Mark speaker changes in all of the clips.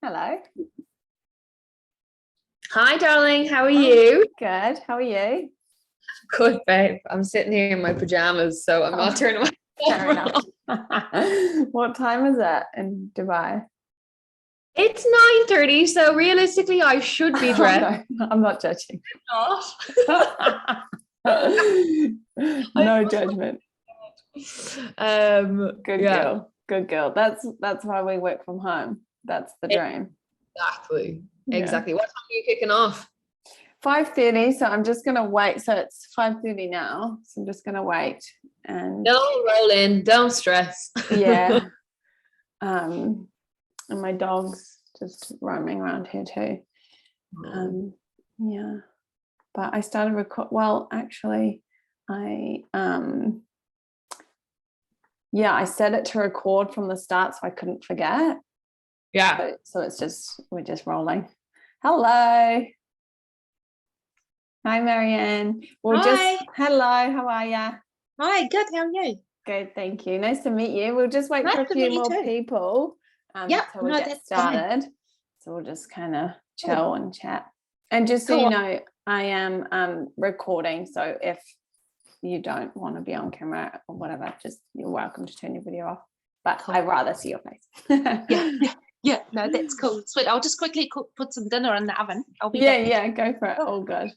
Speaker 1: Hello.
Speaker 2: Hi, darling. How are you?
Speaker 1: Good. How are you?
Speaker 2: Good, babe. I'm sitting here in my pajamas, so I'm not turning my camera on.
Speaker 1: What time is it in Dubai?
Speaker 2: It's 9:30, so realistically, I should be dressed.
Speaker 1: No, I'm not judging.
Speaker 2: Not.
Speaker 1: No judgment. Good
Speaker 2: Yeah,
Speaker 1: girl. Good girl. That's why we work from home. That's the dream.
Speaker 2: exactly.
Speaker 1: Yeah.
Speaker 2: Exactly. What time are you kicking off?
Speaker 1: 5:30. So I'm just gonna wait. So it's 5:30 now. So I'm just gonna wait and
Speaker 2: Don't roll in. Don't stress.
Speaker 1: yeah. And my dog's just roaming around here too. Yeah. But I started well, actually, I I set it to record from the start so I couldn't forget.
Speaker 2: Yeah.
Speaker 1: So we're just rolling. Hello. Hi, Marianne.
Speaker 3: Hi.
Speaker 1: Hello, how are you?
Speaker 3: Hi, good. How are you?
Speaker 1: Good, thank you. Nice to meet you. We'll just wait
Speaker 3: Nice
Speaker 1: for a
Speaker 3: to
Speaker 1: few
Speaker 3: meet you
Speaker 1: more
Speaker 3: too.
Speaker 1: people
Speaker 3: Yep,
Speaker 1: until we
Speaker 3: no,
Speaker 1: get
Speaker 3: that's fine.
Speaker 1: started. So we'll just kind of chill and chat. And just so
Speaker 3: Cool.
Speaker 1: you know, I am recording. So if you don't want to be on camera or whatever, just you're welcome to turn your video off. But
Speaker 3: Cool.
Speaker 1: I'd rather see your face.
Speaker 3: Yeah, no, that's cool. Sweet. I'll just quickly put some dinner in the oven. I'll be back.
Speaker 1: Yeah, go for it. All good.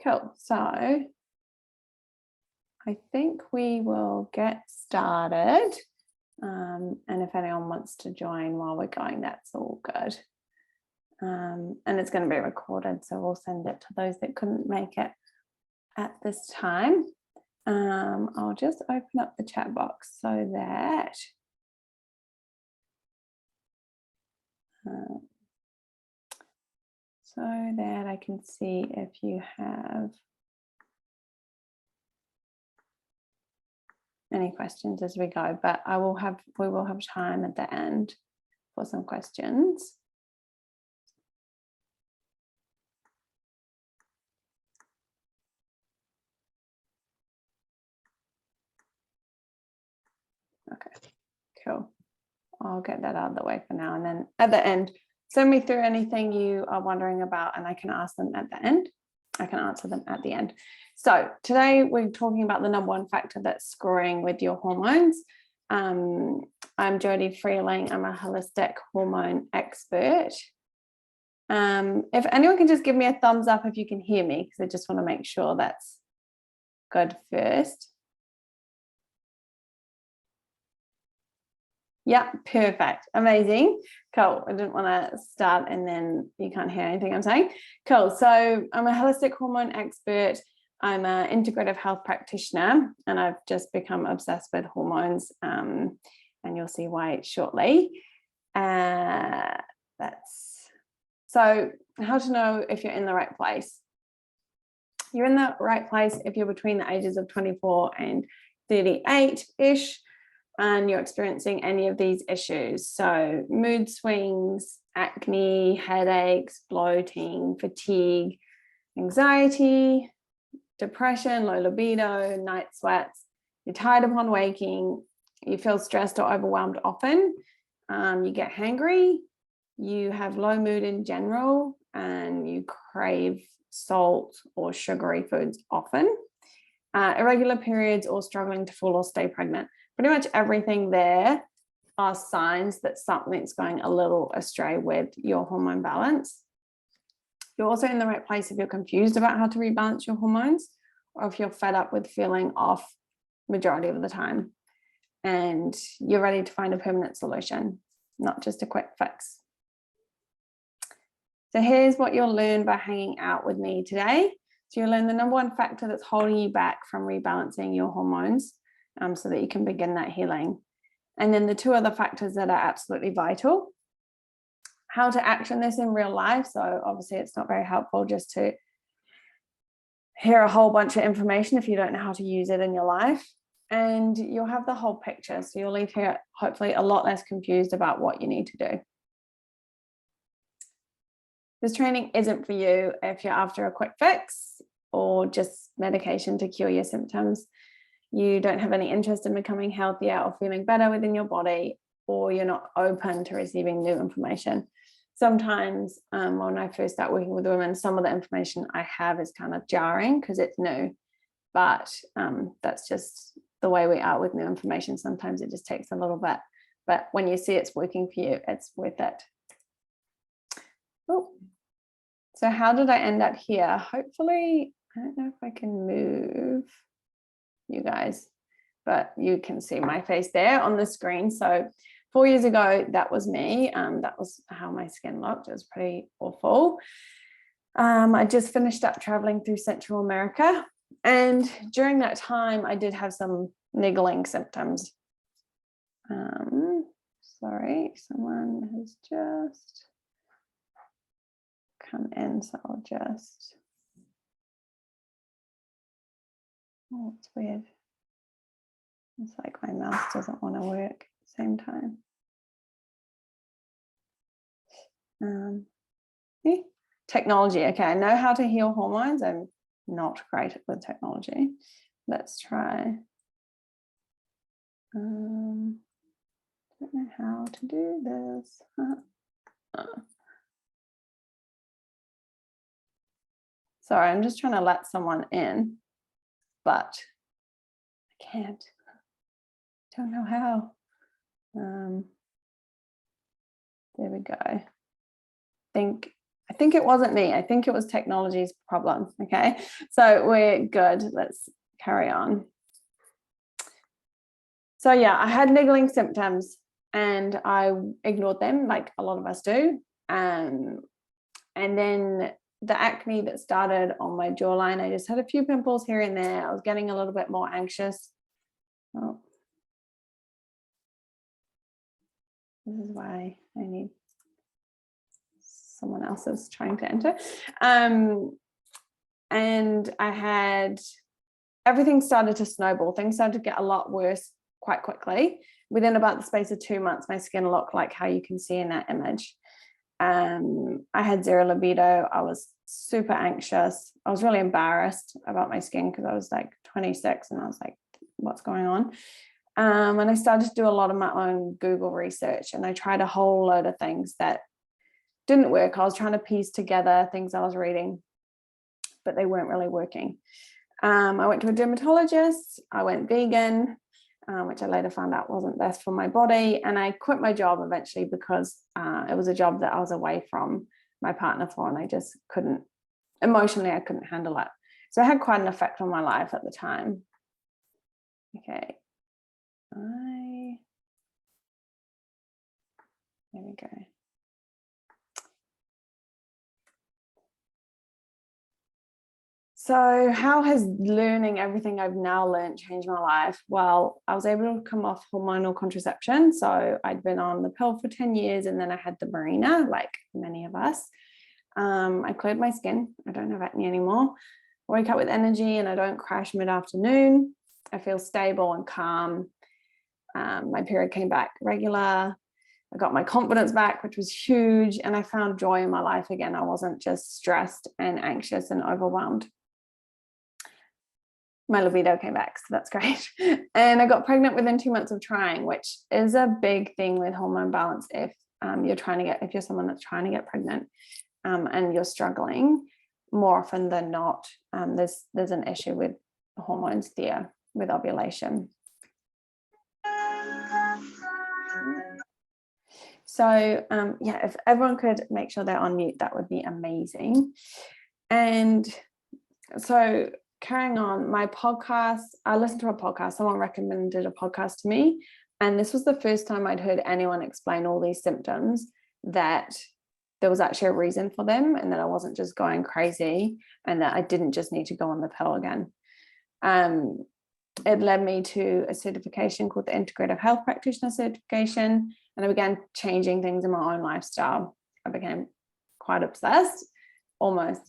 Speaker 1: Cool. So I think we will get started. And if anyone wants to join while we're going, that's all good. And it's going to be recorded, so we'll send it to those that couldn't make it at this time. I'll just open up the chat box so that I can see if you have any questions as we go, but we will have time at the end for some questions. Okay, cool. I'll get that out of the way for now, and then at the end, send me through anything you are wondering about, and I can ask them at the end. I can answer them at the end. So today we're talking about the number one factor that's screwing with your hormones. I'm Jodie Freeling. I'm a holistic hormone expert. If anyone can just give me a thumbs up if you can hear me, because I just want to make sure that's good first. Yeah, perfect. Amazing. Cool. I didn't want to start and then you can't hear anything I'm saying. Cool. So I'm a holistic hormone expert. I'm an integrative health practitioner, and I've just become obsessed with hormones, and you'll see why shortly. So how to know if you're in the right place? You're in the right place if you're between the ages of 24 and 38-ish. And you're experiencing any of these issues. So mood swings, acne, headaches, bloating, fatigue, anxiety, depression, low libido, night sweats, you're tired upon waking, you feel stressed or overwhelmed often, you get hangry, you have low mood in general, and you crave salt or sugary foods often, irregular periods, or struggling to fall or stay pregnant. Pretty much everything there are signs that something's going a little astray with your hormone balance. You're also in the right place if you're confused about how to rebalance your hormones, or if you're fed up with feeling off majority of the time and you're ready to find a permanent solution, not just a quick fix. So here's what you'll learn by hanging out with me today. So you'll learn the number one factor that's holding you back from rebalancing your hormones, so that you can begin that healing. And then the two other factors that are absolutely vital, how to action this in real life. So obviously it's not very helpful just to hear a whole bunch of information if you don't know how to use it in your life. And you'll have the whole picture. So you'll leave here hopefully a lot less confused about what you need to do. This training isn't for you if you're after a quick fix or just medication to cure your symptoms. You don't have any interest in becoming healthier or feeling better within your body, or you're not open to receiving new information. Sometimes when I first start working with women, some of the information I have is kind of jarring because it's new, but that's just the way we are with new information. Sometimes it just takes a little bit, but when you see it's working for you, it's worth it. Oh. So how did I end up here? Hopefully, I don't know if I can move you guys, but you can see my face there on the screen. So 4 years ago, that was me. That was how my skin looked. It was pretty awful. I just finished up traveling through Central America, and during that time I did have some niggling symptoms. Sorry, someone has just come in, so I'll just, oh, it's weird. It's like my mouse doesn't want to work at the same time. Technology. Okay, I know how to heal hormones. I'm not great with technology. Let's try. Don't know how to do this. Sorry, I'm just trying to let someone in, but I can't. Don't know how. There we go. I think it wasn't me. I think it was technology's problem. Okay, so we're good. Let's carry on. So yeah, I had niggling symptoms and I ignored them like a lot of us do. And then the acne that started on my jawline, I just had a few pimples here and there. I was getting a little bit more anxious. Oh, this is why I need someone else is trying to enter. And I had, everything started to snowball. Things started to get a lot worse quite quickly. Within about the space of 2 months, my skin looked like how you can see in that image. I had zero libido. I was super anxious. I was really embarrassed about my skin because I was like 26 and I was like, what's going on? And I started to do a lot of my own Google research, and I tried a whole load of things that didn't work. I was trying to piece together things I was reading, but they weren't really working. I went to a dermatologist. I went vegan, which I later found out wasn't best for my body. And I quit my job eventually because it was a job that I was away from my partner for, and I just couldn't, emotionally, I couldn't handle it. So it had quite an effect on my life at the time. Okay. There we go. So how has learning everything I've now learned changed my life? Well, I was able to come off hormonal contraception. So I'd been on the pill for 10 years and then I had the Mirena, like many of us. I cleared my skin. I don't have acne anymore. I wake up with energy and I don't crash mid-afternoon. I feel stable and calm. My period came back regular. I got my confidence back, which was huge. And I found joy in my life again. I wasn't just stressed and anxious and overwhelmed. My libido came back, so that's great. And I got pregnant within 2 months of trying, which is a big thing with hormone balance. If you're someone that's trying to get pregnant and you're struggling, more often than not, there's an issue with hormones there with ovulation. So yeah, if everyone could make sure they're on mute, that would be amazing. And so carrying on, my podcast, I listened to a podcast, someone recommended a podcast to me, and this was the first time I'd heard anyone explain all these symptoms, that there was actually a reason for them and that I wasn't just going crazy and that I didn't just need to go on the pill again. It led me to a certification called the Integrative Health Practitioner Certification, and I began changing things in my own lifestyle. I became quite obsessed, almost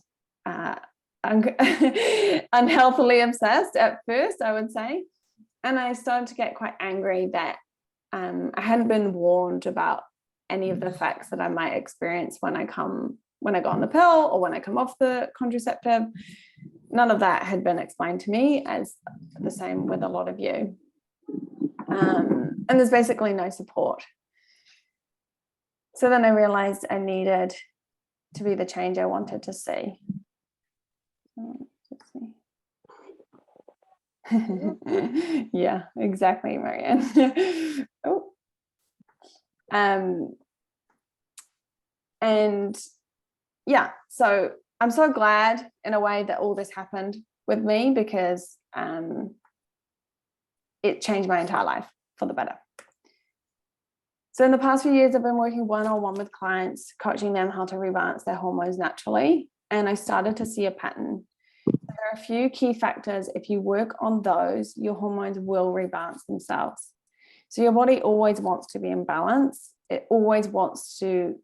Speaker 1: unhealthily obsessed at first, I would say. And I started to get quite angry that I hadn't been warned about any of the effects that I might experience when I go on the pill or when I come off the contraceptive. None of that had been explained to me, as the same with a lot of you. And there's basically no support. So then I realized I needed to be the change I wanted to see. Yeah, exactly, Marianne. Oh. And yeah, so I'm so glad in a way that all this happened with me, because it changed my entire life for the better. So in the past few years, I've been working one-on-one with clients, coaching them how to rebalance their hormones naturally. And I started to see a pattern. There are a few key factors. If you work on those, your hormones will rebalance themselves. So your body always wants to be in balance. It always wants to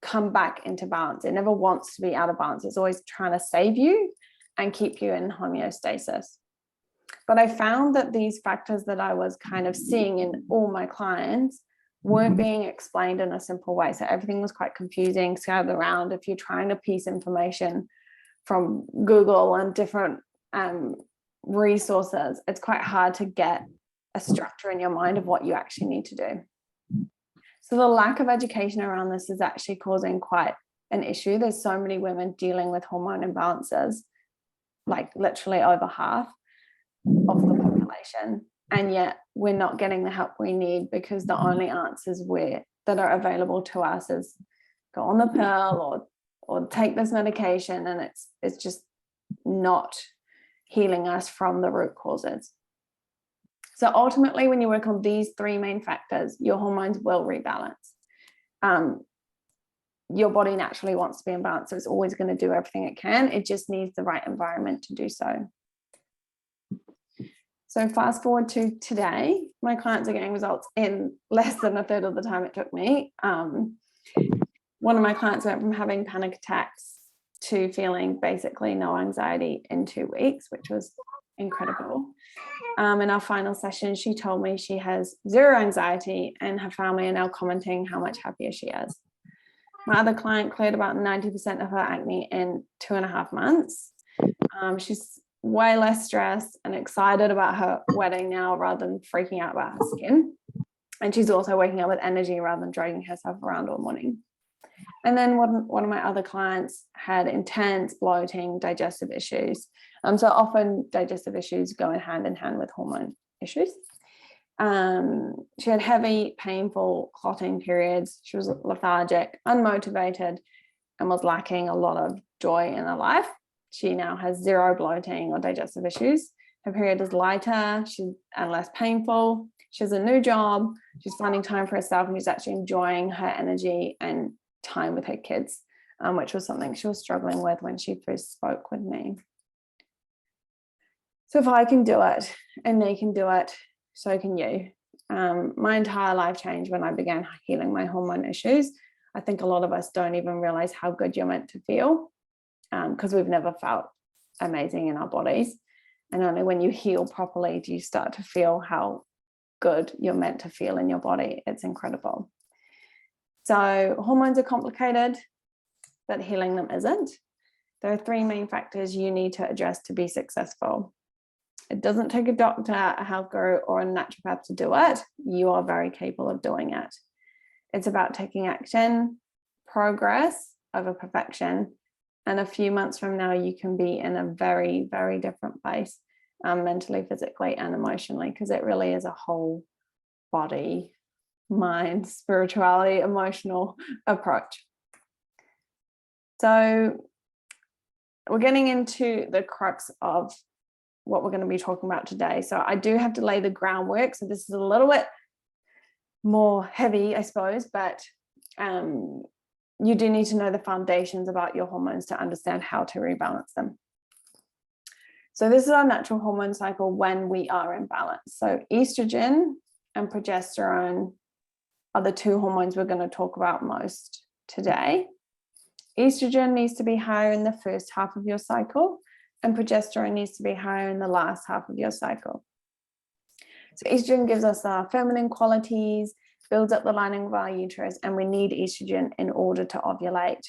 Speaker 1: come back into balance. It never wants to be out of balance. It's always trying to save you and keep you in homeostasis. But I found that these factors that I was kind of seeing in all my clients weren't being explained in a simple way. So everything was quite confusing, scattered around. If you're trying to piece information from Google and different resources, it's quite hard to get a structure in your mind of what you actually need to do. So the lack of education around this is actually causing quite an issue. There's so many women dealing with hormone imbalances, like literally over half of the population. and yet we're not getting the help we need because the only answers that are available to us is go on the pill or take this medication, and it's just not healing us from the root causes. So ultimately, when you work on these three main factors, your hormones will rebalance. Your body naturally wants to be in balance, so it's always going to do everything it can. It just needs the right environment to do so. So fast forward to today, my clients are getting results in less than a third of the time it took me. One of my clients went from having panic attacks to feeling basically no anxiety in 2 weeks, which was incredible. In our final session, she told me she has 0 anxiety, and her family are now commenting how much happier she is. My other client cleared about 90% of her acne in 2.5 months. She's way less stressed and excited about her wedding now rather than freaking out about her skin. And she's also waking up with energy rather than dragging herself around all morning. And then one of my other clients had intense bloating, digestive issues. So often digestive issues go hand in hand with hormone issues. She had heavy, painful clotting periods. She was lethargic, unmotivated, and was lacking a lot of joy in her life. She now has 0 bloating or digestive issues. Her period is lighter and less painful. She has a new job. She's finding time for herself, and she's actually enjoying her energy and time with her kids, which was something she was struggling with when she first spoke with me. So if I can do it and they can do it, so can you. My entire life changed when I began healing my hormone issues. I think a lot of us don't even realize how good you're meant to feel, because we've never felt amazing in our bodies. And only when you heal properly do you start to feel how good you're meant to feel in your body. It's incredible. So hormones are complicated, but healing them isn't. There are 3 main factors you need to address to be successful. It doesn't take a doctor, a health guru, or a naturopath to do it. You are very capable of doing it. It's about taking action, progress over perfection. And a few months from now, you can be in a very, very different place, mentally, physically, and emotionally, because it really is a whole body, mind, spirituality, emotional approach. So we're getting into the crux of what we're going to be talking about today. So I do have to lay the groundwork. So this is a little bit more heavy, I suppose, but you do need to know the foundations about your hormones to understand how to rebalance them. So this is our natural hormone cycle when we are in balance. So estrogen and progesterone are the 2 hormones we're going to talk about most today. Estrogen needs to be higher in the first half of your cycle, and progesterone needs to be higher in the last half of your cycle. So estrogen gives us our feminine qualities, builds up the lining of our uterus, and we need estrogen in order to ovulate.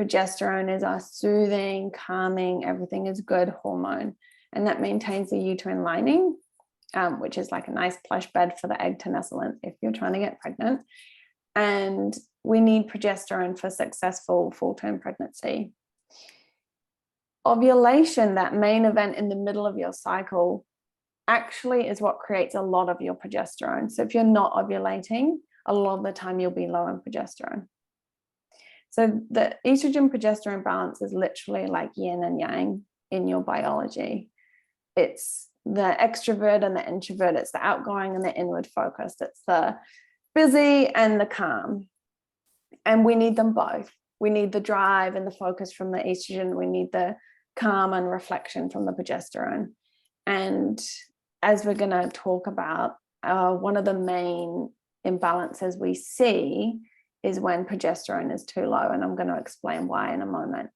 Speaker 1: Progesterone is our soothing, calming, everything is good hormone, and that maintains the uterine lining, which is like a nice plush bed for the egg to nestle in if you're trying to get pregnant. And we need progesterone for successful full-term pregnancy. Ovulation, that main event in the middle of your cycle, actually is what creates a lot of your progesterone. So if you're not ovulating, a lot of the time you'll be low in progesterone. So the estrogen progesterone balance is literally like yin and yang in your biology. It's the extrovert and the introvert. It's the outgoing and the inward focused. It's the busy and the calm. And we need them both. We need the drive and the focus from the estrogen. We need the calm and reflection from the progesterone. And as we're going to talk about, one of the main imbalances we see is when progesterone is too low. And I'm going to explain why in a moment.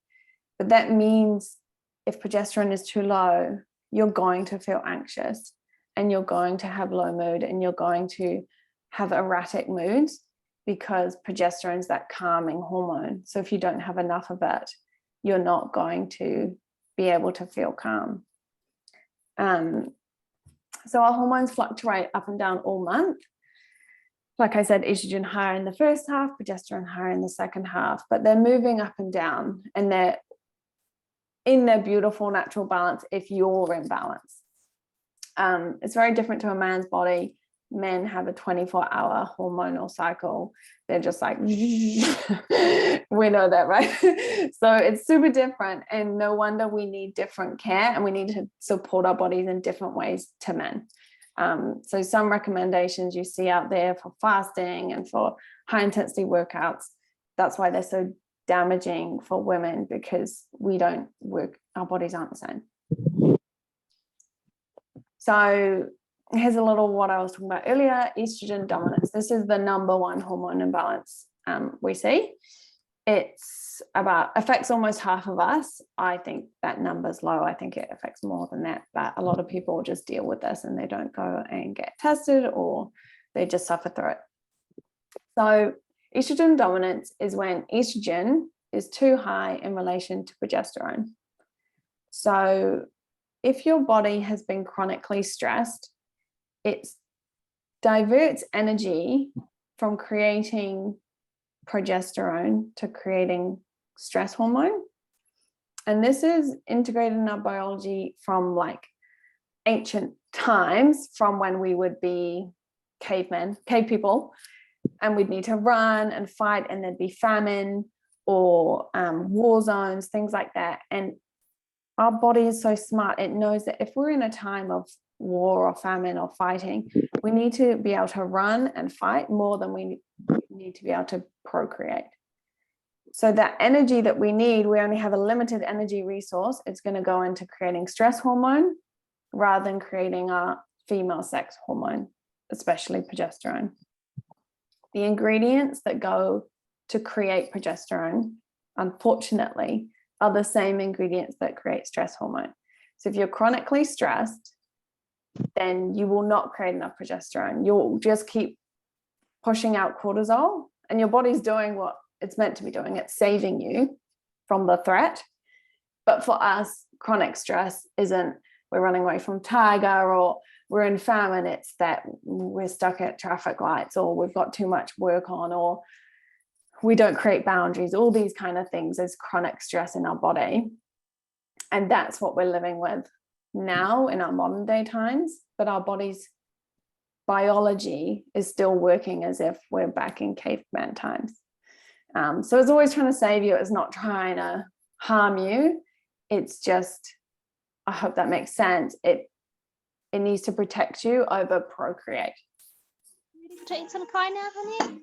Speaker 1: But that means if progesterone is too low, you're going to feel anxious, and you're going to have low mood, and you're going to have erratic moods, because progesterone is that calming hormone. So if you don't have enough of it, you're not going to be able to feel calm. So our hormones fluctuate up and down all month. Like I said, estrogen higher in the first half, progesterone higher in the second half, but they're moving up and down, and they're in their beautiful natural balance if you're in balance. It's very different to a man's body. Men have a 24-hour hormonal cycle. They're just like, we know that, right? So it's super different, and no wonder we need different care, and we need to support our bodies in different ways to men. So some recommendations you see out there for fasting and for high intensity workouts, that's why they're so damaging for women, because we don't work, our bodies aren't the same. So here's a little what I was talking about earlier, estrogen dominance. This is the number one hormone imbalance we see. It's affects almost half of us. I think that number's low. I think it affects more than that, but a lot of people just deal with this and they don't go and get tested, or they just suffer through it. So estrogen dominance is when estrogen is too high in relation to progesterone. So if your body has been chronically stressed, it diverts energy from creating progesterone to creating stress hormone. And this is integrated in our biology from like ancient times, from when we would be cave people, and we'd need to run and fight, and there'd be famine or war zones, things like that. And our body is so smart. It knows that if we're in a time of war or famine or fighting, we need to be able to run and fight more than we need to be able to procreate. So that energy that we need, we only have a limited energy resource. It's going to go into creating stress hormone rather than creating our female sex hormone, especially progesterone. The ingredients that go to create progesterone, unfortunately, are the same ingredients that create stress hormone. So if you're chronically stressed, then you will not create enough progesterone. You'll just keep pushing out cortisol, and your body's doing what it's meant to be doing. It's saving you from the threat. But for us, chronic stress isn't we're running away from tiger or we're in famine. It's that we're stuck at traffic lights, or we've got too much work on, or we don't create boundaries. All these kind of things is chronic stress in our body. And that's what we're living with now in our modern day times. But our body's biology is still working as if we're back in caveman times. So it's always trying to save you. It's not trying to harm you. It's just, I hope that makes sense. It needs to protect you over procreate.
Speaker 3: Ready to eat some pie now, honey?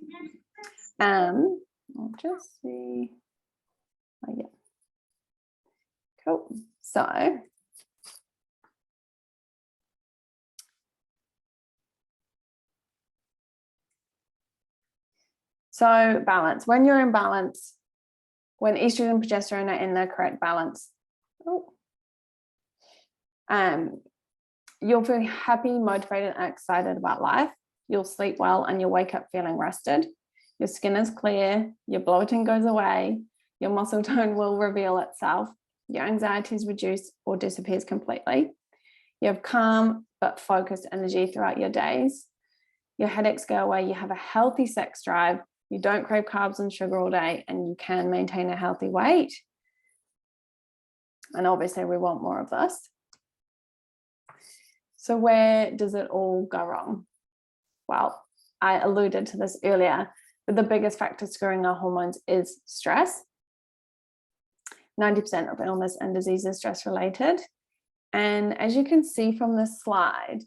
Speaker 1: I'll just see. Oh, yeah. Cool. So balance. When you're in balance, when estrogen and progesterone are in the correct balance, you'll feel happy, motivated, and excited about life. You'll sleep well, and you'll wake up feeling rested. Your skin is clear, your bloating goes away, your muscle tone will reveal itself, your anxiety is reduced or disappears completely. You have calm but focused energy throughout your days. Your headaches go away, you have a healthy sex drive, you don't crave carbs and sugar all day, and you can maintain a healthy weight. And obviously we want more of this. So where does it all go wrong? Well, I alluded to this earlier, but the biggest factor screwing our hormones is stress. 90% of illness and disease is stress related. And as you can see from this slide,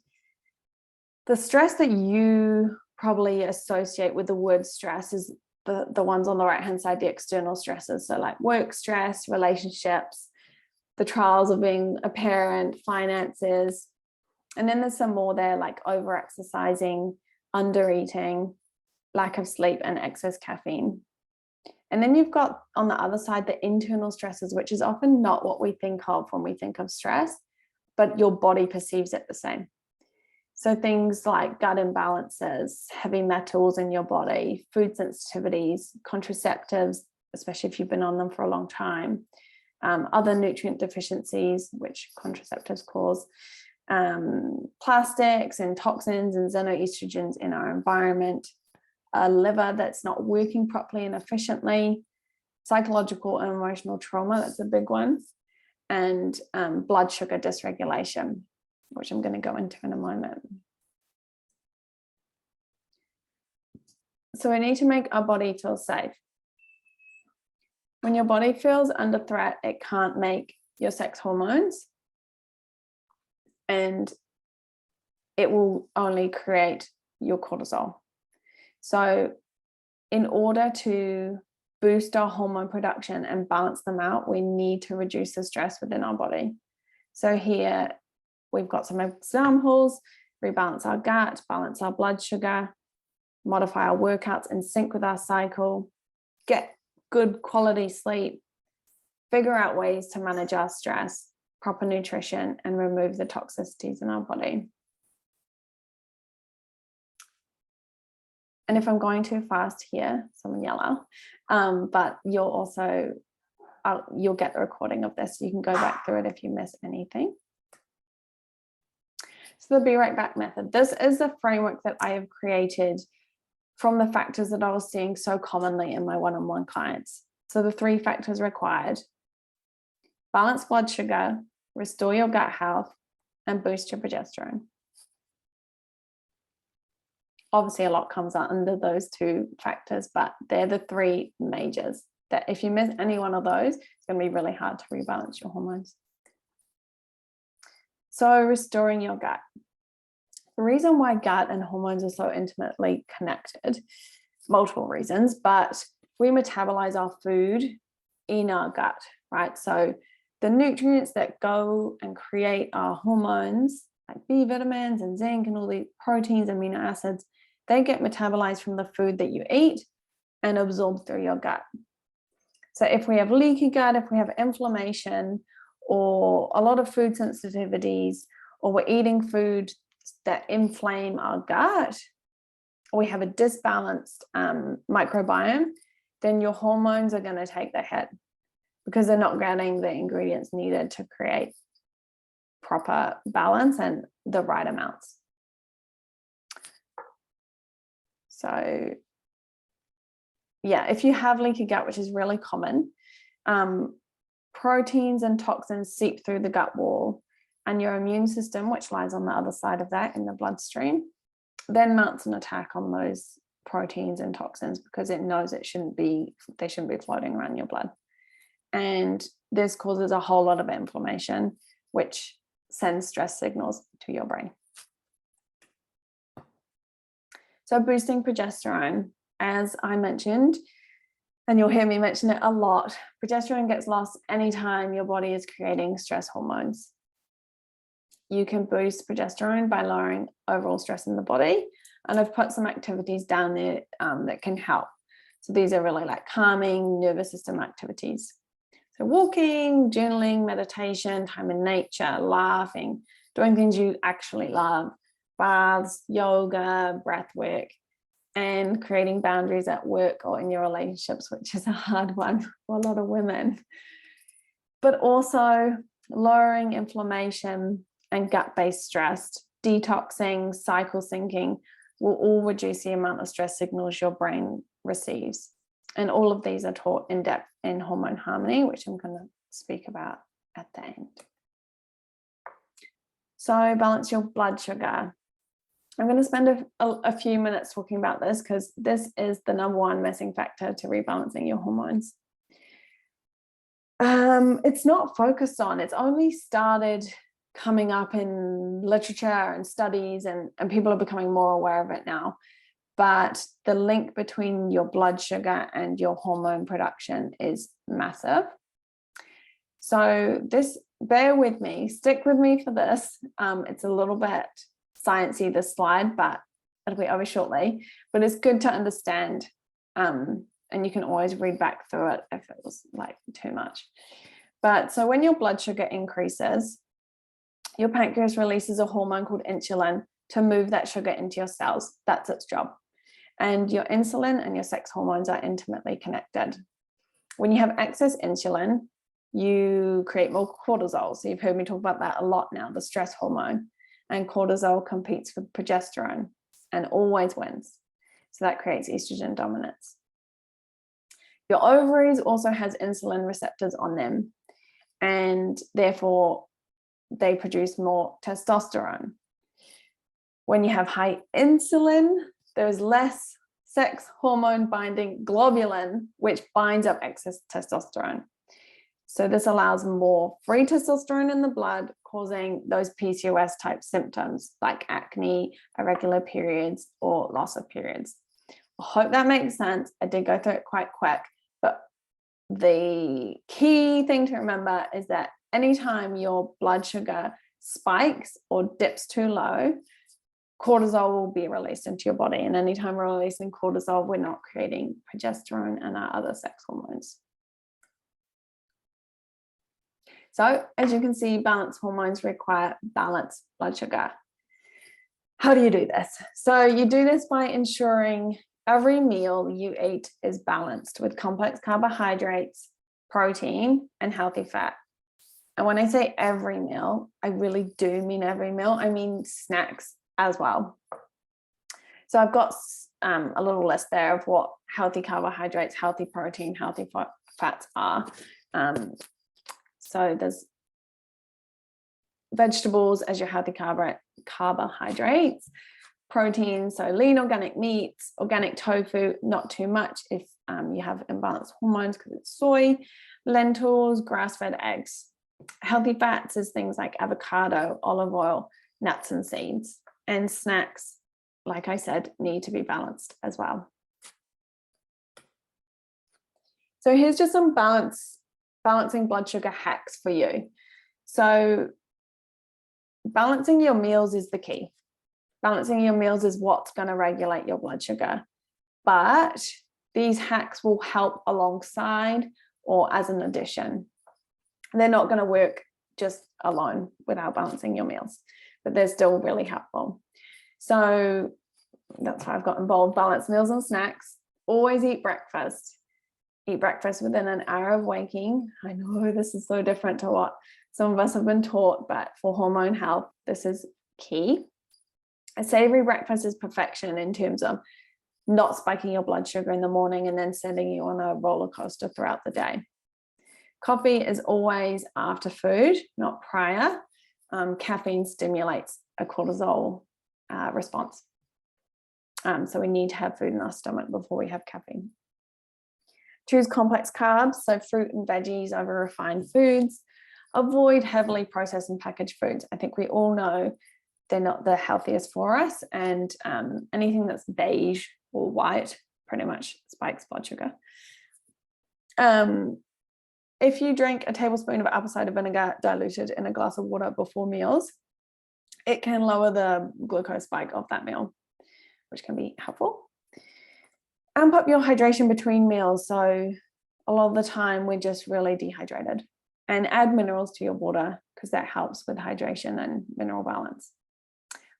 Speaker 1: the stress that you probably associate with the word stress is the ones on the right hand side, the external stresses. So like work stress, relationships, the trials of being a parent, finances. And then there's some more there, like over exercising, under eating, lack of sleep, and excess caffeine. And then you've got on the other side the internal stresses, which is often not what we think of when we think of stress, but your body perceives it the same. So things like gut imbalances, heavy metals in your body, food sensitivities, contraceptives, especially if you've been on them for a long time, other nutrient deficiencies, which contraceptives cause, plastics and toxins and xenoestrogens in our environment, a liver that's not working properly and efficiently, psychological and emotional trauma, that's a big one, and blood sugar dysregulation. which I'm going to go into in a moment. So we need to make our body feel safe. When your body feels under threat, it can't make your sex hormones, and it will only create your cortisol. So in order to boost our hormone production and balance them out, we need to reduce the stress within our body. So here we've got some examples: rebalance our gut, balance our blood sugar, modify our workouts in sync with our cycle, get good quality sleep, figure out ways to manage our stress, proper nutrition, and remove the toxicities in our body. And if I'm going too fast here, someone yell out, but you'll get the recording of this. You can go back through it if you miss anything. So the Be Right Back method. This is the framework that I have created from the factors that I was seeing so commonly in my one-on-one clients. So the 3 factors required: balance blood sugar, restore your gut health, and boost your progesterone. Obviously, a lot comes out under those 2 factors, but they're the 3 majors that if you miss any one of those, it's going to be really hard to rebalance your hormones. So restoring your gut. The reason why gut and hormones are so intimately connected, multiple reasons, but we metabolize our food in our gut, right? So the nutrients that go and create our hormones, like B vitamins and zinc and all the proteins, amino acids, they get metabolized from the food that you eat and absorbed through your gut. So if we have leaky gut, if we have inflammation or a lot of food sensitivities, or we're eating food that inflame our gut, or we have a disbalanced microbiome, then your hormones are going to take the hit because they're not getting the ingredients needed to create proper balance and the right amounts. So yeah, if you have leaky gut, which is really common, proteins and toxins seep through the gut wall, and your immune system, which lies on the other side of that in the bloodstream, then mounts an attack on those proteins and toxins because it knows they shouldn't be floating around your blood. And this causes a whole lot of inflammation, which sends stress signals to your brain. So boosting progesterone, as I mentioned, and you'll hear me mention it a lot, progesterone gets lost anytime your body is creating stress hormones. You can boost progesterone by lowering overall stress in the body. And I've put some activities down there that can help. So these are really like calming nervous system activities. So walking, journaling, meditation, time in nature, laughing, doing things you actually love, baths, yoga, breath work, and creating boundaries at work or in your relationships, which is a hard one for a lot of women. But also lowering inflammation and gut-based stress, detoxing, cycle syncing will all reduce the amount of stress signals your brain receives. And all of these are taught in depth in Hormone Harmony, which I'm going to speak about at the end. So balance your blood sugar. I'm going to spend a few minutes talking about this because this is the #1 missing factor to rebalancing your hormones. It's not focused on, it's only started coming up in literature and studies, and people are becoming more aware of it now. But the link between your blood sugar and your hormone production is massive. So this, bear with me, stick with me for this. It's a little bit sciencey, this slide, but it'll be over shortly. But it's good to understand, and you can always read back through it if it was like too much. But so when your blood sugar increases, your pancreas releases a hormone called insulin to move that sugar into your cells. That's its job. And your insulin and your sex hormones are intimately connected. When you have excess insulin, you create more cortisol. So you've heard me talk about that a lot now, the stress hormone. And cortisol competes with progesterone and always wins. So that creates estrogen dominance. Your ovaries also has insulin receptors on them. And therefore, they produce more testosterone. When you have high insulin, there's less sex hormone binding globulin, which binds up excess testosterone. So this allows more free testosterone in the blood, causing those PCOS type symptoms like acne, irregular periods, or loss of periods. I hope that makes sense. I did go through it quite quick, but the key thing to remember is that anytime your blood sugar spikes or dips too low, cortisol will be released into your body. And anytime we're releasing cortisol, we're not creating progesterone and our other sex hormones. So as you can see, balanced hormones require balanced blood sugar. How do you do this? So you do this by ensuring every meal you eat is balanced with complex carbohydrates, protein, and healthy fat. And when I say every meal, I really do mean every meal. I mean snacks as well. So I've got a little list there of what healthy carbohydrates, healthy protein, healthy fats are. So there's vegetables as your healthy carbohydrates, protein, so lean organic meats, organic tofu, not too much if you have imbalanced hormones because it's soy, lentils, grass-fed eggs. Healthy fats is things like avocado, olive oil, nuts and seeds. And snacks, like I said, need to be balanced as well. So here's just some balancing blood sugar hacks for you. So balancing your meals is the key. Balancing your meals is what's going to regulate your blood sugar. But these hacks will help alongside or as an addition. They're not going to work just alone without balancing your meals, but they're still really helpful. So that's why I've got involved. Balanced meals and snacks. Always eat breakfast. Eat breakfast within an hour of waking. I know this is so different to what some of us have been taught, but for hormone health, this is key. A savory breakfast is perfection in terms of not spiking your blood sugar in the morning and then sending you on a roller coaster throughout the day. Coffee is always after food, not prior. Caffeine stimulates a cortisol response. So we need to have food in our stomach before we have caffeine. Choose complex carbs, so fruit and veggies over refined foods. Avoid heavily processed and packaged foods. I think we all know they're not the healthiest for us, and anything that's beige or white pretty much spikes blood sugar. If you drink a tablespoon of apple cider vinegar diluted in a glass of water before meals, it can lower the glucose spike of that meal, which can be helpful. Amp up your hydration between meals. So a lot of the time we're just really dehydrated, and add minerals to your water because that helps with hydration and mineral balance.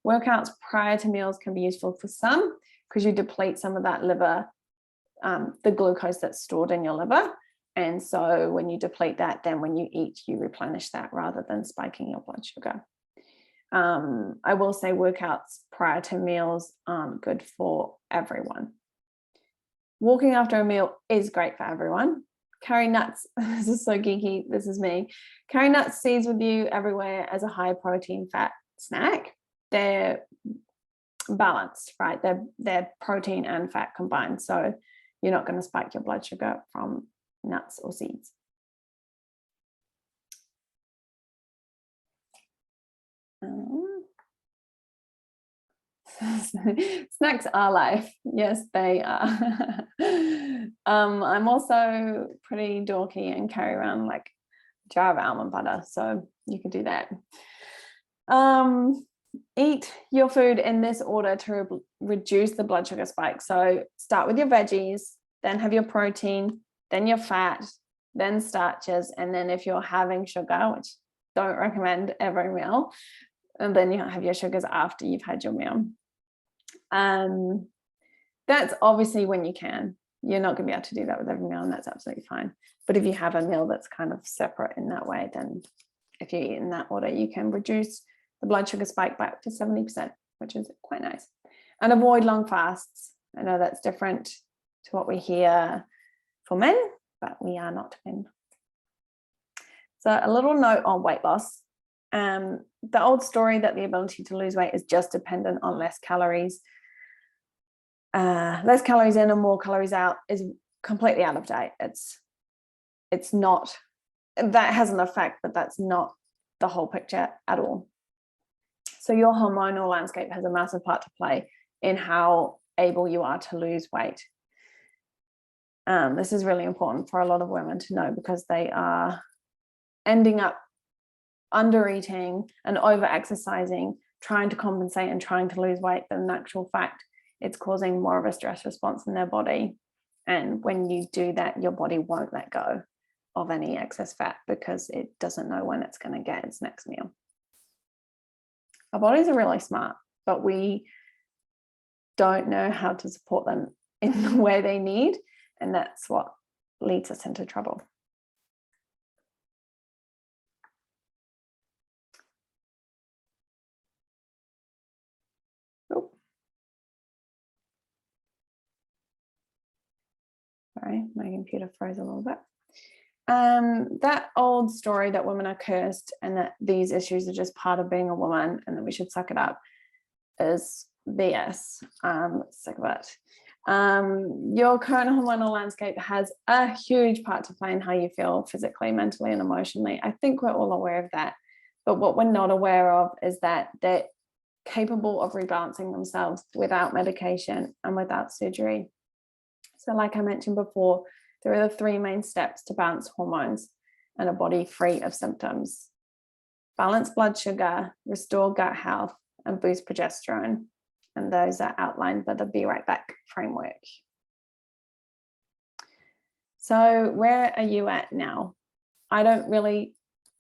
Speaker 1: Workouts prior to meals can be useful for some because you deplete some of that liver, the glucose that's stored in your liver. And so when you deplete that, then when you eat, you replenish that rather than spiking your blood sugar. I will say workouts prior to meals aren't good for everyone. Walking after a meal is great for everyone. Carry nuts, this is so geeky, this is me. Carry nuts seeds with you everywhere as a high protein fat snack. They're balanced, right? They're protein and fat combined. So you're not going to spike your blood sugar from nuts or seeds. Snacks are life. Yes, they are. I'm also pretty dorky and carry around like a jar of almond butter, so you can do that. Eat your food in this order to reduce the blood sugar spike. So start with your veggies, then have your protein, then your fat, then starches, and then if you're having sugar, which don't recommend every meal, and then you have your sugars after you've had your meal. That's obviously when you can. You're not going to be able to do that with every meal, and that's absolutely fine. But if you have a meal that's kind of separate in that way, then if you eat in that order, you can reduce the blood sugar spike back to 70%, which is quite nice. And avoid long fasts. I know that's different to what we hear for men, but we are not men. So a little note on weight loss The old story that the ability to lose weight is just dependent on less calories in and more calories out is completely out of date. It's not, that has an effect, but that's not the whole picture at all. So your hormonal landscape has a massive part to play in how able you are to lose weight. This is really important for a lot of women to know, because they are ending up under eating and over exercising, trying to compensate and trying to lose weight, but in actual fact, it's causing more of a stress response in their body. And when you do that, your body won't let go of any excess fat because it doesn't know when it's going to get its next meal. Our bodies are really smart, but we don't know how to support them in the way they need. And that's what leads us into trouble. Oh. Sorry, my computer froze a little bit. That old story that women are cursed and that these issues are just part of being a woman and that we should suck it up is BS. Sick of it. Your current hormonal landscape has a huge part to play in how you feel physically, mentally, and emotionally. I think we're all aware of that. But what we're not aware of is that they're capable of rebalancing themselves without medication and without surgery. So like I mentioned before, there are the 3 main steps to balance hormones and a body free of symptoms: balance blood sugar, restore gut health, and boost progesterone. And those are outlined by the Be Right Back framework. So where are you at now? I don't really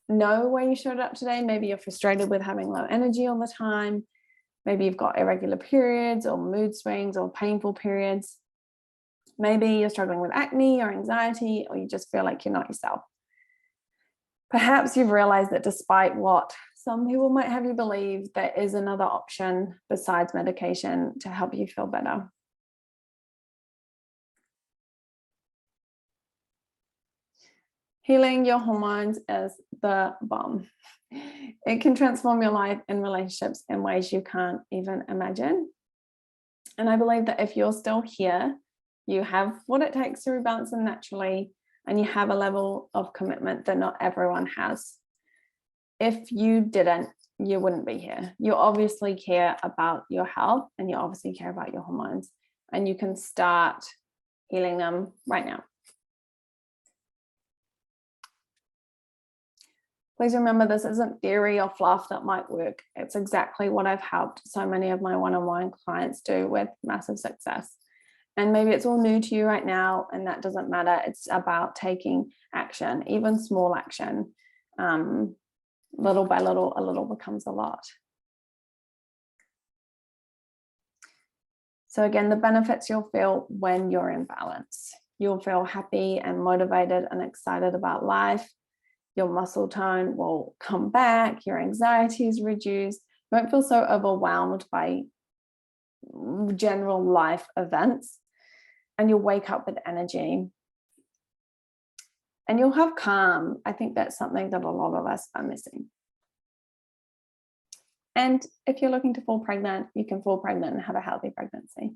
Speaker 1: know where you showed up today. Maybe you're frustrated with having low energy all the time. Maybe you've got irregular periods or mood swings or painful periods. Maybe you're struggling with acne or anxiety, or you just feel like you're not yourself. Perhaps you've realized that despite what some people might have you believe, there is another option besides medication to help you feel better. Healing your hormones is the bomb. It can transform your life and relationships in ways you can't even imagine. And I believe that if you're still here, you have what it takes to rebalance them naturally, and you have a level of commitment that not everyone has. If you didn't, you wouldn't be here. You obviously care about your health, and you obviously care about your hormones, and you can start healing them right now. Please remember, this isn't theory or fluff that might work. It's exactly what I've helped so many of my one-on-one clients do with massive success. And maybe it's all new to you right now, and that doesn't matter. It's about taking action, even small action. Little by little, a little becomes a lot. So again, the benefits you'll feel when you're in balance. You'll feel happy and motivated and excited about life. Your muscle tone will come back. Your anxiety is reduced. You won't feel so overwhelmed by general life events. And you'll wake up with energy. And you'll have calm. I think that's something that a lot of us are missing. And if you're looking to fall pregnant, you can fall pregnant and have a healthy pregnancy.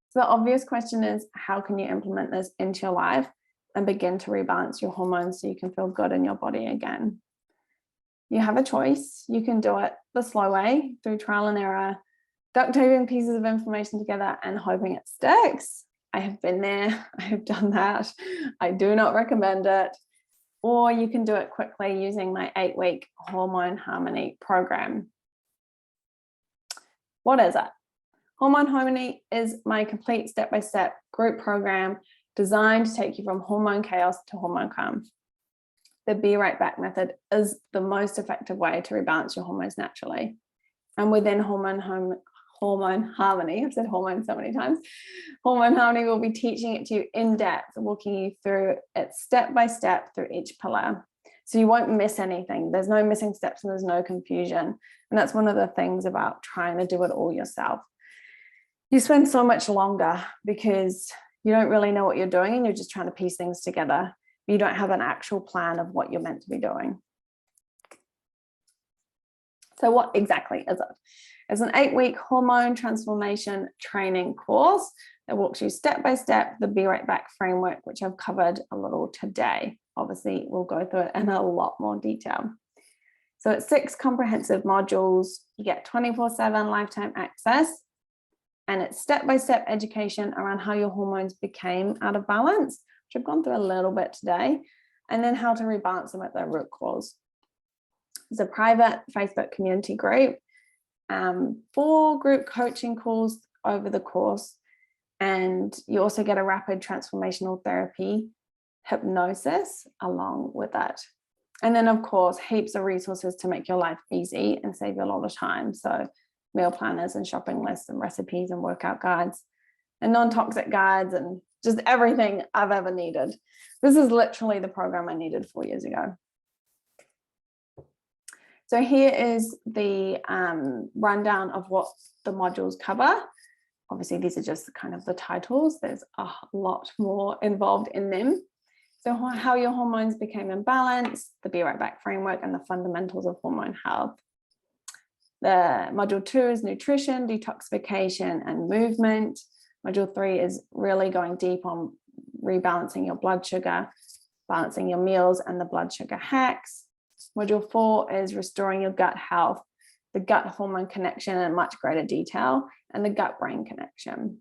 Speaker 1: So the obvious question is, how can you implement this into your life and begin to rebalance your hormones so you can feel good in your body again? You have a choice. You can do it the slow way, through trial and error, duct taping pieces of information together and hoping it sticks. I have been there. I have done that. I do not recommend it. Or you can do it quickly using my 8-week Hormone Harmony program. What is it? Hormone Harmony is my complete step-by-step group program designed to take you from hormone chaos to hormone calm. The Be Right Back method is the most effective way to rebalance your hormones naturally. And within Hormone Harmony, I've said hormone so many times, Hormone Harmony will be teaching it to you in depth, walking you through it step by step through each pillar. So you won't miss anything. There's no missing steps and there's no confusion. And that's one of the things about trying to do it all yourself. You spend so much longer because you don't really know what you're doing and you're just trying to piece things together. You don't have an actual plan of what you're meant to be doing. So what exactly is it? It's an 8-week hormone transformation training course that walks you step by step the Be Right Back framework, which I've covered a little today. Obviously, we'll go through it in a lot more detail. So it's 6 comprehensive modules. You get 24/7 lifetime access, and it's step-by-step education around how your hormones became out of balance, which I've gone through a little bit today, and then how to rebalance them at their root cause. It's a private Facebook community group, 4 group coaching calls over the course, and you also get a rapid transformational therapy hypnosis along with that. And then, of course, heaps of resources to make your life easy and save you a lot of time. So meal planners and shopping lists and recipes and workout guides and non-toxic guides and just everything I've ever needed. This is literally the program I needed 4 years ago. So here is the rundown of what the modules cover. Obviously, these are just kind of the titles. There's a lot more involved in them. So how your hormones became imbalanced, the Be Right Back framework, and the fundamentals of hormone health. The module 2 is nutrition, detoxification, and movement. Module 3 is really going deep on rebalancing your blood sugar, balancing your meals, and the blood sugar hacks. Module 4 is restoring your gut health, the gut hormone connection in much greater detail, and the gut-brain connection.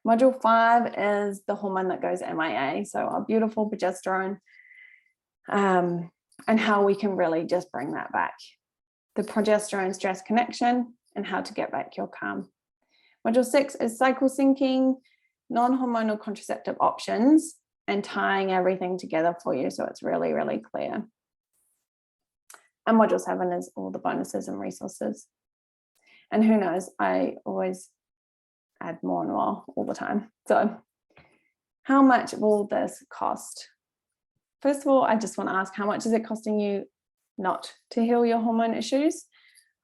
Speaker 1: Module 5 is the hormone that goes MIA, so our beautiful progesterone, and how we can really just bring that back. The progesterone stress connection and how to get back your calm. Module 6 is cycle syncing, non-hormonal contraceptive options, and tying everything together for you so it's really, really clear. And module 7 is all the bonuses and resources. And who knows, I always add more and more all the time. So how much will this cost? First of all, I just want to ask, how much is it costing you not to heal your hormone issues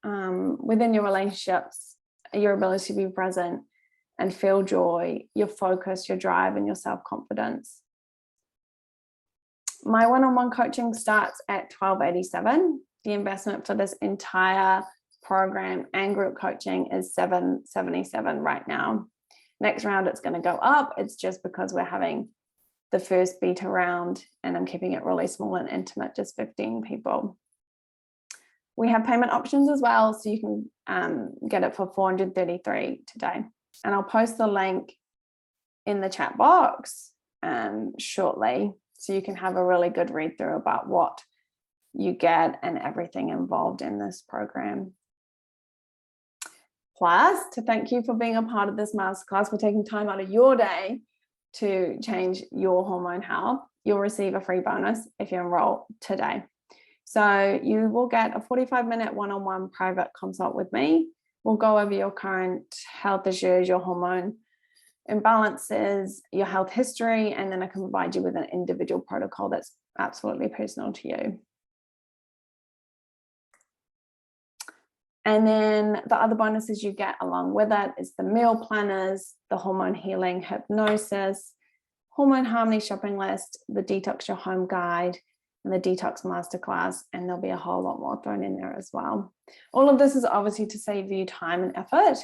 Speaker 1: within your relationships, your ability to be present and feel joy, your focus, your drive, and your self-confidence? My one-on-one coaching starts at $12.87. The investment for this entire program and group coaching is $7.77 right now. Next round, it's going to go up. It's just because we're having the first beta round and I'm keeping it really small and intimate, just 15 people. We have payment options as well, so you can get it for $433 today. And I'll post the link in the chat box shortly, so you can have a really good read through about what you get and everything involved in this program. Plus, to thank you for being a part of this masterclass, for taking time out of your day to change your hormone health, you'll receive a free bonus if you enroll today. So you will get a 45-minute one-on-one private consult with me. We'll go over your current health issues, your hormone imbalances, your health history, and then I can provide you with an individual protocol that's absolutely personal to you. And then the other bonuses you get along with it is the meal planners, the hormone healing hypnosis, hormone harmony shopping list, the detox your home guide, and the detox masterclass, and there'll be a whole lot more thrown in there as well. All of this is obviously to save you time and effort,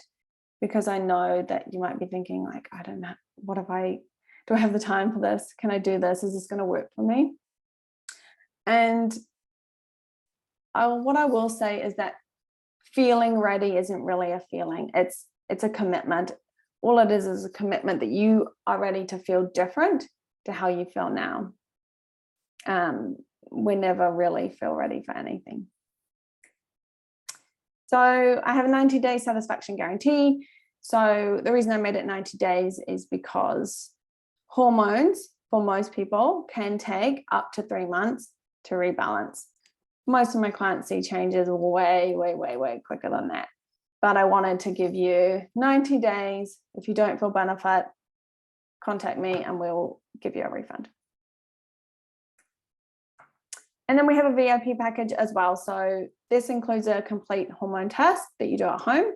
Speaker 1: because I know that you might be thinking like, I don't know, do I have the time for this? Can I do this? Is this going to work for me? And what I will say is that feeling ready isn't really a feeling. It's a commitment. All it is a commitment that you are ready to feel different to how you feel now. We never really feel ready for anything. So I have a 90-day satisfaction guarantee. So the reason I made it 90 days is because hormones for most people can take up to 3 months to rebalance. Most of my clients see changes way, way, way, way quicker than that. But I wanted to give you 90 days. If you don't feel benefit, contact me and we'll give you a refund. And then we have a VIP package as well. So this includes a complete hormone test that you do at home.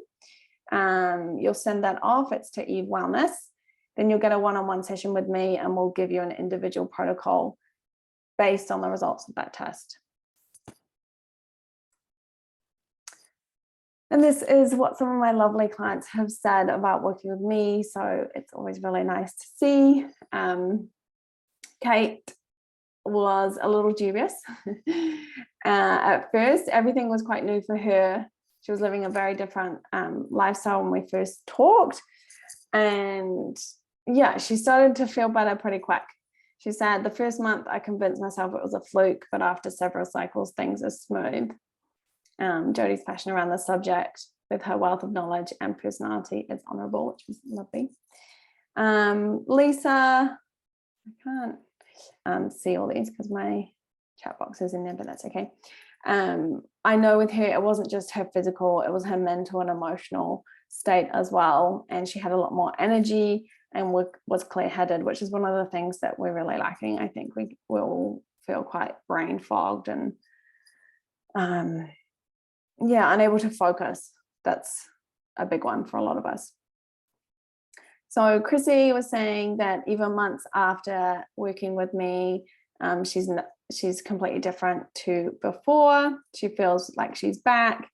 Speaker 1: You'll send that off. It's to Eve Wellness. Then you'll get a one-on-one session with me and we'll give you an individual protocol based on the results of that test. And this is what some of my lovely clients have said about working with me. So it's always really nice to see. Kate was a little dubious. At first, everything was quite new for her. She was living a very different lifestyle when we first talked. And yeah, she started to feel better pretty quick. She said, the first month I convinced myself it was a fluke, but after several cycles, things are smooth. Jodie's passion around the subject with her wealth of knowledge and personality is honourable, which is lovely. Lisa, I can't see all these because my chat box is in there, but that's okay. I know with her, it wasn't just her physical, it was her mental and emotional state as well. And she had a lot more energy and was clear-headed, which is one of the things that we're really lacking. I think we will feel quite brain fogged and unable to focus. That's a big one for a lot of us. So Chrissy was saying that even months after working with me, she's completely different to before. She feels like she's back,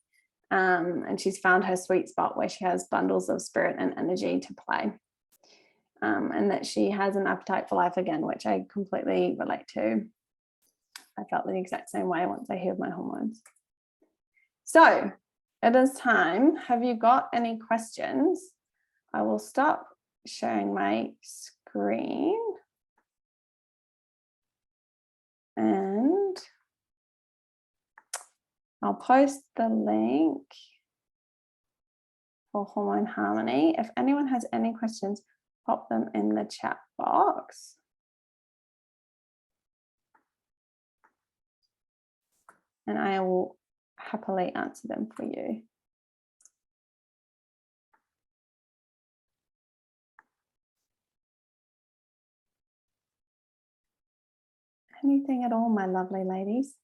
Speaker 1: and she's found her sweet spot where she has bundles of spirit and energy to play, and that she has an appetite for life again, which I completely relate to. I felt the exact same way once I healed my hormones. So it is time. Have you got any questions? I will stop sharing my screen and I'll post the link for Hormone Harmony. If anyone has any questions, pop them in the chat box. And I will happily answer them for you. Anything at all, my lovely ladies?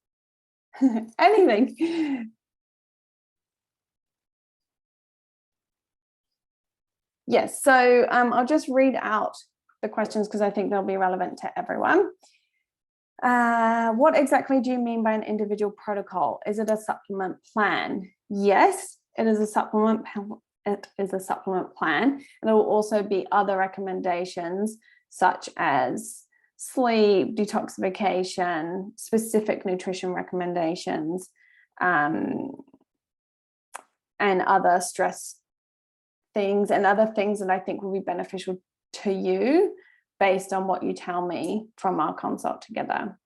Speaker 1: Anything. Yes, so I'll just read out the questions because I think they'll be relevant to everyone. What exactly do you mean by an individual protocol? Is it a supplement plan? Yes, it is a supplement. It is a supplement plan, and there will also be other recommendations such as sleep, detoxification, specific nutrition recommendations, and other stress things and other things that I think will be beneficial to you based on what you tell me from our consult together.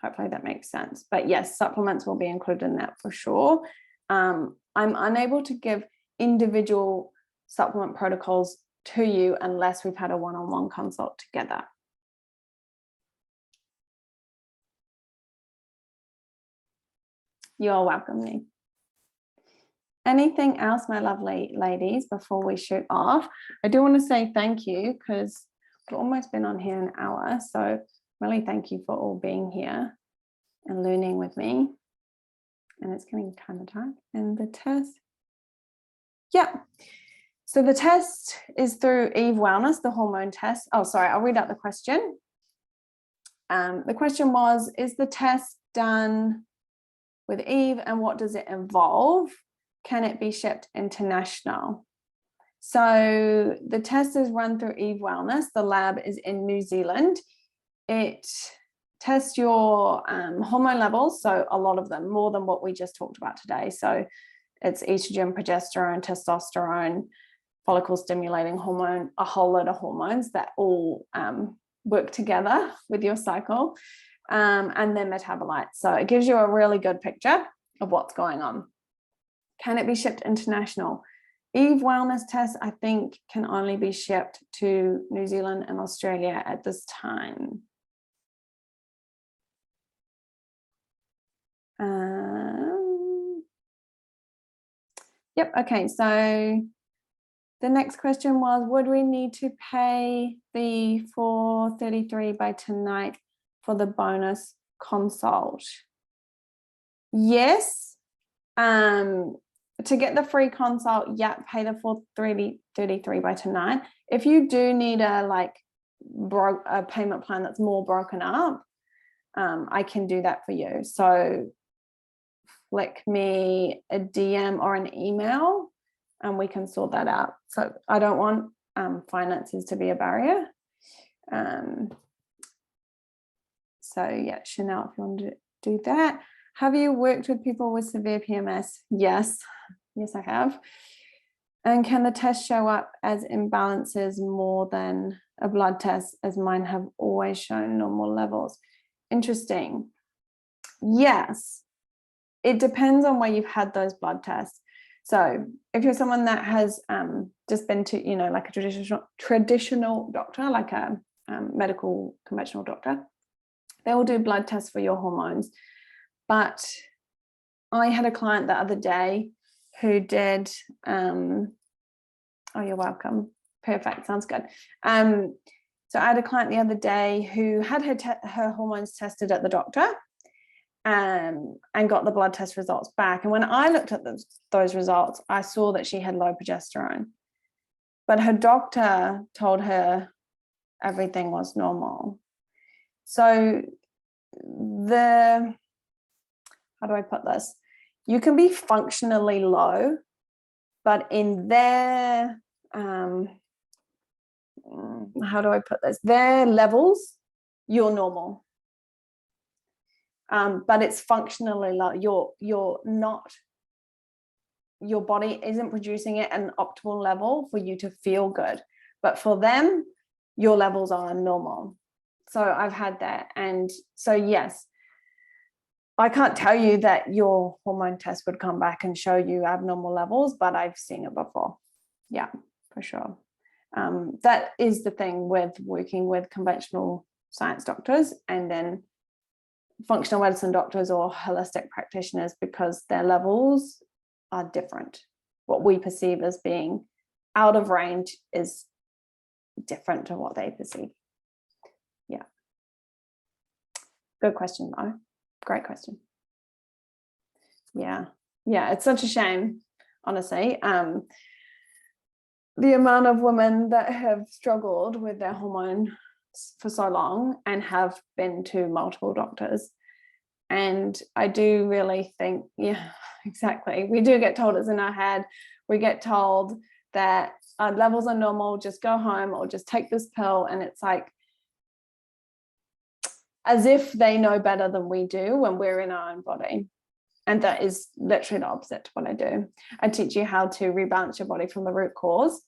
Speaker 1: Hopefully that makes sense. But yes, supplements will be included in that for sure. I'm unable to give individual supplement protocols to you unless we've had a one-on-one consult together. You're welcome, Nick. Anything else, my lovely ladies, before we shoot off? I do want to say thank you because we've almost been on here an hour. So really thank you for all being here and learning with me. And it's getting kind of dark. And the test. Yeah. So the test is through Eve Wellness, the hormone test. Oh, sorry, I'll read out the question. The question was, is the test done with Eve and what does it involve? Can it be shipped international? So the test is run through Eve Wellness. The lab is in New Zealand. It tests your hormone levels. So a lot of them, more than what we just talked about today. So it's estrogen, progesterone, testosterone, follicle stimulating hormone, a whole lot of hormones that all work together with your cycle, and their metabolites. So it gives you a really good picture of what's going on. Can it be shipped international? Eve Wellness test, I think, can only be shipped to New Zealand and Australia at this time. Yep, okay, so the next question was, would we need to pay the $433 by tonight for the bonus consult? Yes. To get the free consult, yeah, pay the $433 by tonight. If you do need a payment plan that's more broken up, I can do that for you. So flick me a DM or an email and we can sort that out. So I don't want finances to be a barrier. So yeah, Chanel, if you want to do that. Have you worked with people with severe PMS? Yes, I have. And can the test show up as imbalances more than a blood test, as mine have always shown normal levels? Interesting. Yes, it depends on where you've had those blood tests. So if you're someone that has just been to, you know, like a traditional doctor, like a medical conventional doctor, they will do blood tests for your hormones. But I had a client the other day who did, oh, you're welcome. Perfect, sounds good. So I had a client the other day who had her hormones tested at the doctor and got the blood test results back. And when I looked at those results, I saw that she had low progesterone. But her doctor told her everything was normal. So how do I put this? You can be functionally low, but in their, how do I put this? Their levels, you're normal. But it's functionally low. You're not, your body isn't producing it at an optimal level for you to feel good. But for them, your levels are normal. So I've had that. And so, yes, I can't tell you that your hormone test would come back and show you abnormal levels, but I've seen it before. Yeah, for sure. That is the thing with working with conventional science doctors and then functional medicine doctors or holistic practitioners, because their levels are different. What we perceive as being out of range is different to what they perceive. Yeah. Good question, though. Great question. Yeah, it's such a shame, honestly. The amount of women that have struggled with their hormones for so long and have been to multiple doctors. And I do really think, yeah, exactly. We do get told it's in our head. We get told that our levels are normal, just go home or just take this pill. And it's like, as if they know better than we do when we're in our own body. And that is literally the opposite to what I do. I teach you how to rebalance your body from the root cause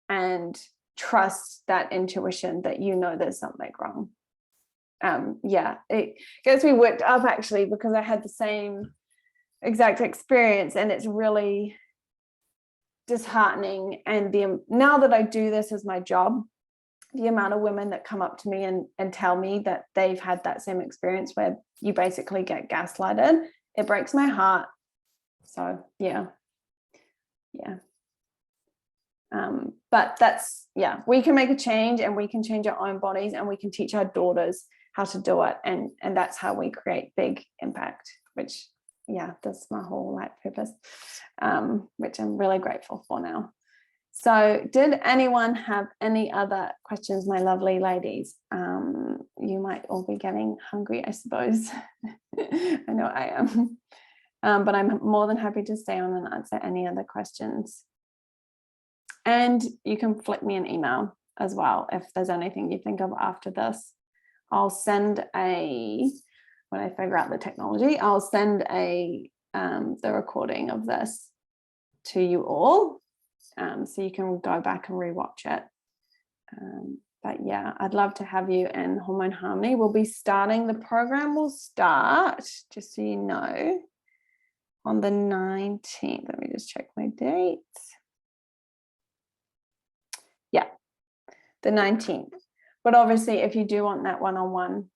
Speaker 1: and trust that intuition that you know there's something wrong. Yeah, it gets me worked up actually, because I had the same exact experience, and it's really disheartening. And now that I do this as my job, the amount of women that come up to me and tell me that they've had that same experience where you basically get gaslighted, it breaks my heart. So yeah. But that's, we can make a change, and we can change our own bodies, and we can teach our daughters how to do it. And that's how we create big impact, which, that's my whole life purpose, which I'm really grateful for now. So did anyone have any other questions, my lovely ladies? You might all be getting hungry, I suppose. I know I am. But I'm more than happy to stay on and answer any other questions. And you can flick me an email as well if there's anything you think of after this. I'll send when I figure out the technology, I'll send the recording of this to you all. So you can go back and rewatch it. But yeah, I'd love to have you in Hormone Harmony. The program will start, just so you know, on the 19th. Let me just check my dates. Yeah, the 19th. But obviously, if you do want that one-on-one,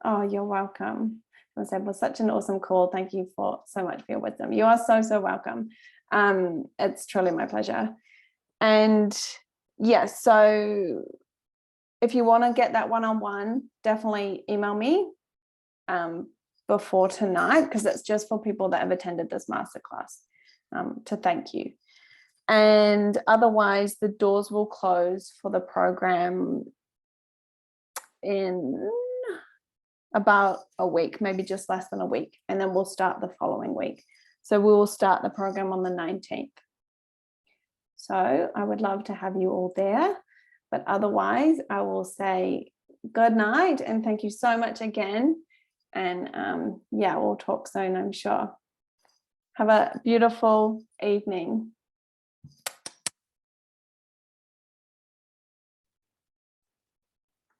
Speaker 1: oh, you're welcome. I said, it was such an awesome call. Thank you so much for your wisdom. You are so welcome. It's truly my pleasure. And yes, so if you want to get that one-on-one, definitely email me before tonight, because it's just for people that have attended this masterclass, to thank you. And otherwise, the doors will close for the program in about a week, maybe just less than a week, and then we'll start the following week. So we will start the program on the 19th. So I would love to have you all there, but otherwise I will say good night and thank you so much again. And yeah, we'll talk soon, I'm sure. Have a beautiful evening.